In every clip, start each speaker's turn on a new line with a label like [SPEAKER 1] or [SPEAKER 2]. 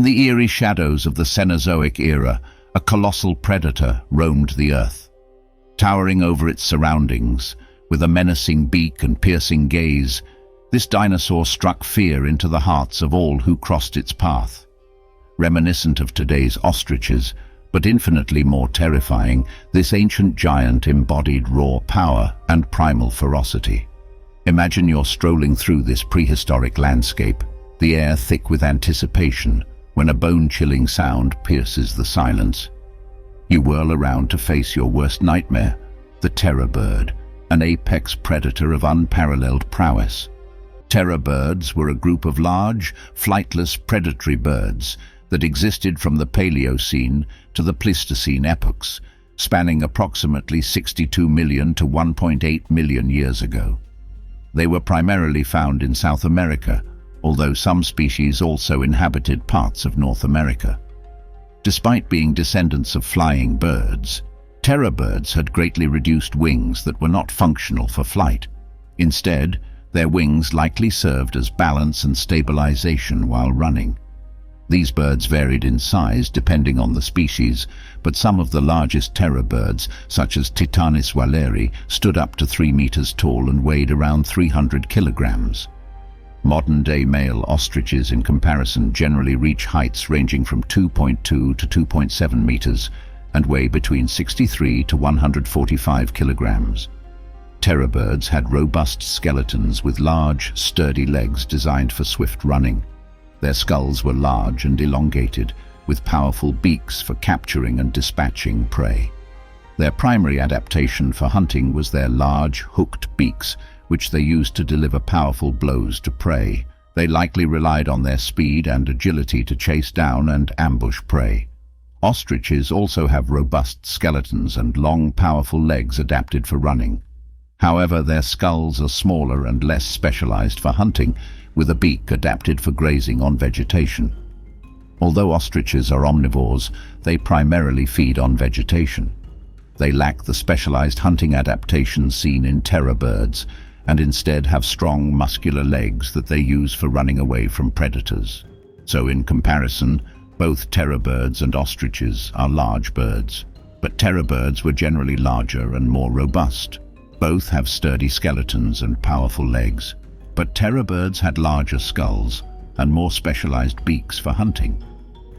[SPEAKER 1] the eerie shadows of the Cenozoic era, a colossal predator roamed the earth. Towering over its surroundings, with a menacing beak and piercing gaze, this dinosaur struck fear into the hearts of all who crossed its path. Reminiscent of today's ostriches, but infinitely more terrifying, this ancient giant embodied raw power and primal ferocity. Imagine you're strolling through this prehistoric landscape, the air thick with anticipation, when a bone-chilling sound pierces the silence. You whirl around to face your worst nightmare, the terror bird, an apex predator of unparalleled prowess. Terror birds were a group of large, flightless predatory birds that existed from the Paleocene to the Pleistocene epochs, spanning approximately 62 million to 1.8 million years ago. They were primarily found in South America, although some species also inhabited parts of North America. Despite being descendants of flying birds, terror birds had greatly reduced wings that were not functional for flight. Instead, their wings likely served as balance and stabilization while running. These birds varied in size depending on the species, but some of the largest terror birds, such as Titanis walleri, stood up to 3 meters tall and weighed around 300 kilograms. Modern-day male ostriches, in comparison, generally reach heights ranging from 2.2 to 2.7 meters and weigh between 63 to 145 kilograms. Terror birds had robust skeletons with large, sturdy legs designed for swift running. Their skulls were large and elongated, with powerful beaks for capturing and dispatching prey. Their primary adaptation for hunting was their large, hooked beaks, which they used to deliver powerful blows to prey. They likely relied on their speed and agility to chase down and ambush prey. Ostriches also have robust skeletons and long, powerful legs adapted for running. However, their skulls are smaller and less specialized for hunting, with a beak adapted for grazing on vegetation. Although ostriches are omnivores, they primarily feed on vegetation. They lack the specialized hunting adaptations seen in terror birds, and instead have strong, muscular legs that they use for running away from predators. So in comparison, both terror birds and ostriches are large birds, but terror birds were generally larger and more robust. Both have sturdy skeletons and powerful legs, but terror birds had larger skulls and more specialized beaks for hunting.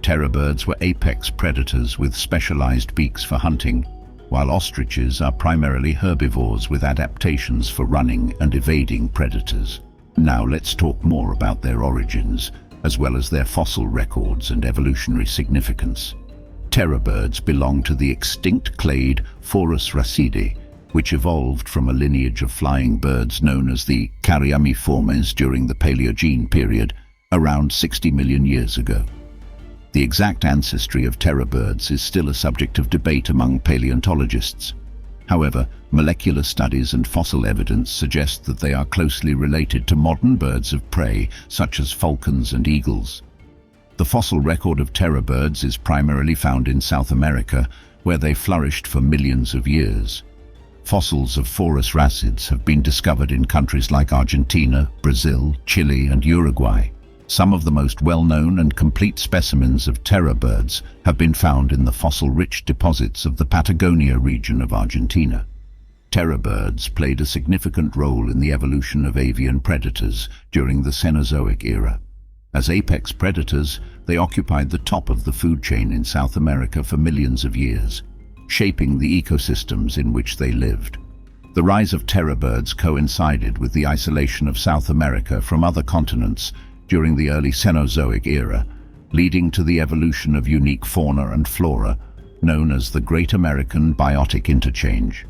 [SPEAKER 1] Terror birds were apex predators with specialized beaks for hunting, while ostriches are primarily herbivores with adaptations for running and evading predators. Now let's talk more about their origins, as well as their fossil records and evolutionary significance. Terror birds belong to the extinct clade Ferocity, which evolved from a lineage of flying birds known as the Cariamiformes during the Paleogene period, around 60 million years ago. The exact ancestry of terror birds is still a subject of debate among paleontologists. However, molecular studies and fossil evidence suggest that they are closely related to modern birds of prey, such as falcons and eagles. The fossil record of terror birds is primarily found in South America, where they flourished for millions of years. Fossils of Ferocity have been discovered in countries like Argentina, Brazil, Chile, and Uruguay. Some of the most well-known and complete specimens of terror birds have been found in the fossil-rich deposits of the Patagonia region of Argentina. Terror birds played a significant role in the evolution of avian predators during the Cenozoic era. As apex predators, they occupied the top of the food chain in South America for millions of years, shaping the ecosystems in which they lived. The rise of terror birds coincided with the isolation of South America from other continents during the early Cenozoic era, leading to the evolution of unique fauna and flora known as the Great American Biotic Interchange.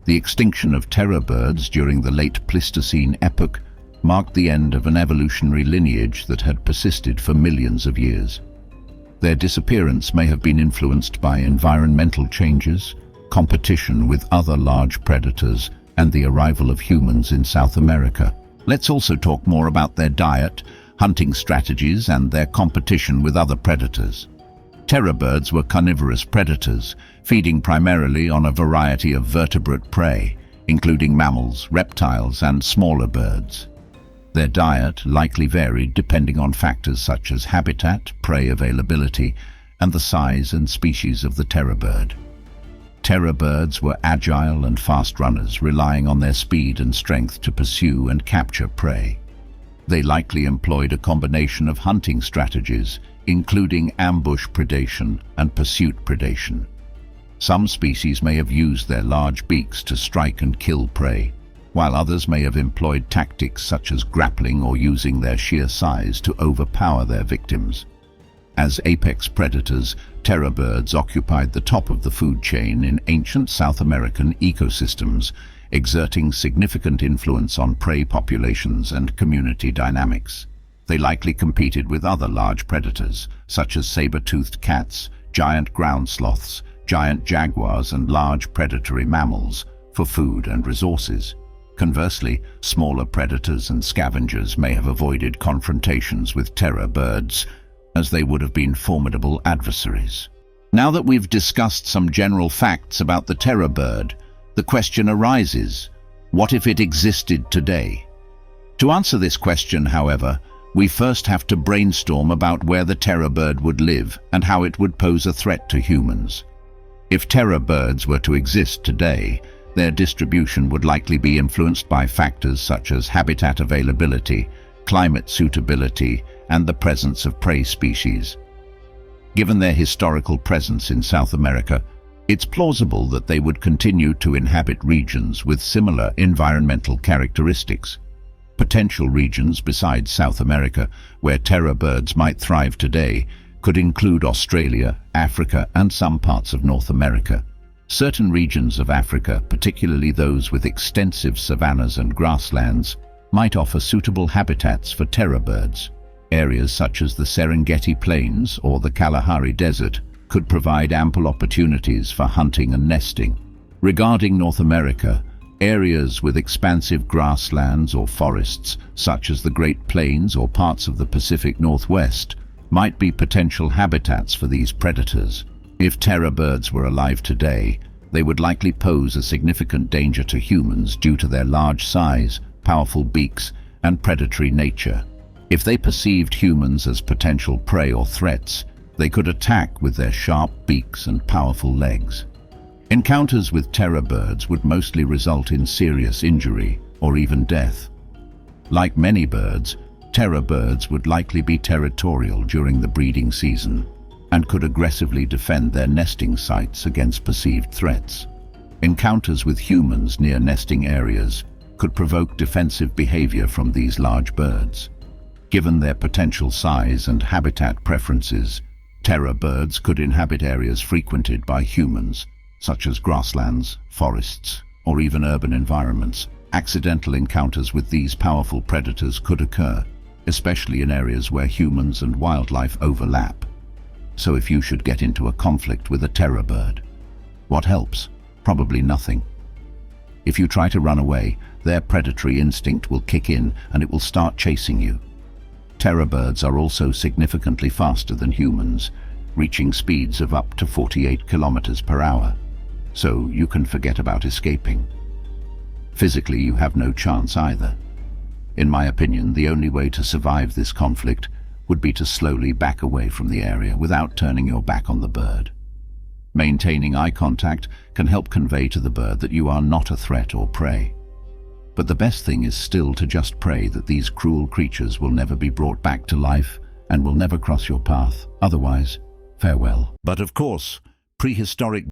[SPEAKER 1] The extinction of terror birds during the late Pleistocene epoch marked the end of an evolutionary lineage that had persisted for millions of years. Their disappearance may have been influenced by environmental changes, competition with other large predators, and the arrival of humans in South America. Let's also talk more about their diet, hunting strategies, and their competition with other predators. Terror birds were carnivorous predators, feeding primarily on a variety of vertebrate prey, including mammals, reptiles, and smaller birds. Their diet likely varied depending on factors such as habitat, prey availability, and the size and species of the terror bird. Terror birds were agile and fast runners, relying on their speed and strength to pursue and capture prey. They likely employed a combination of hunting strategies, including ambush predation and pursuit predation. Some species may have used their large beaks to strike and kill prey, while others may have employed tactics such as grappling or using their sheer size to overpower their victims. As apex predators, terror birds occupied the top of the food chain in ancient South American ecosystems, exerting significant influence on prey populations and community dynamics. They likely competed with other large predators, such as saber-toothed cats, giant ground sloths, giant jaguars, and large predatory mammals, for food and resources. Conversely, smaller predators and scavengers may have avoided confrontations with terror birds, as they would have been formidable adversaries. Now that we've discussed some general facts about the terror bird, the question arises, what if it existed today? To answer this question, however, we first have to brainstorm about where the terror bird would live and how it would pose a threat to humans. If terror birds were to exist today, their distribution would likely be influenced by factors such as habitat availability, climate suitability, and the presence of prey species. Given their historical presence in South America, it's plausible that they would continue to inhabit regions with similar environmental characteristics. Potential regions besides South America where terror birds might thrive today could include Australia, Africa, and some parts of North America. Certain regions of Africa, particularly those with extensive savannas and grasslands, might offer suitable habitats for terror birds. Areas such as the Serengeti Plains or the Kalahari Desert could provide ample opportunities for hunting and nesting. Regarding North America, areas with expansive grasslands or forests, such as the Great Plains or parts of the Pacific Northwest, might be potential habitats for these predators. If terror birds were alive today, they would likely pose a significant danger to humans due to their large size, powerful beaks, and predatory nature. If they perceived humans as potential prey or threats, they could attack with their sharp beaks and powerful legs. Encounters with terror birds would mostly result in serious injury or even death. Like many birds, terror birds would likely be territorial during the breeding season and could aggressively defend their nesting sites against perceived threats. Encounters with humans near nesting areas could provoke defensive behavior from these large birds. Given their potential size and habitat preferences, terror birds could inhabit areas frequented by humans, such as grasslands, forests, or even urban environments. Accidental encounters with these powerful predators could occur, especially in areas where humans and wildlife overlap. So if you should get into a conflict with a terror bird, what helps? Probably nothing. If you try to run away, their predatory instinct will kick in and it will start chasing you. Terror birds are also significantly faster than humans, reaching speeds of up to 48 kilometers per hour. So you can forget about escaping. Physically, you have no chance either. In my opinion, the only way to survive this conflict would be to slowly back away from the area without turning your back on the bird. Maintaining eye contact can help convey to the bird that you are not a threat or prey. But the best thing is still to just pray that these cruel creatures will never be brought back to life and will never cross your path. Otherwise, farewell. But of course, prehistoric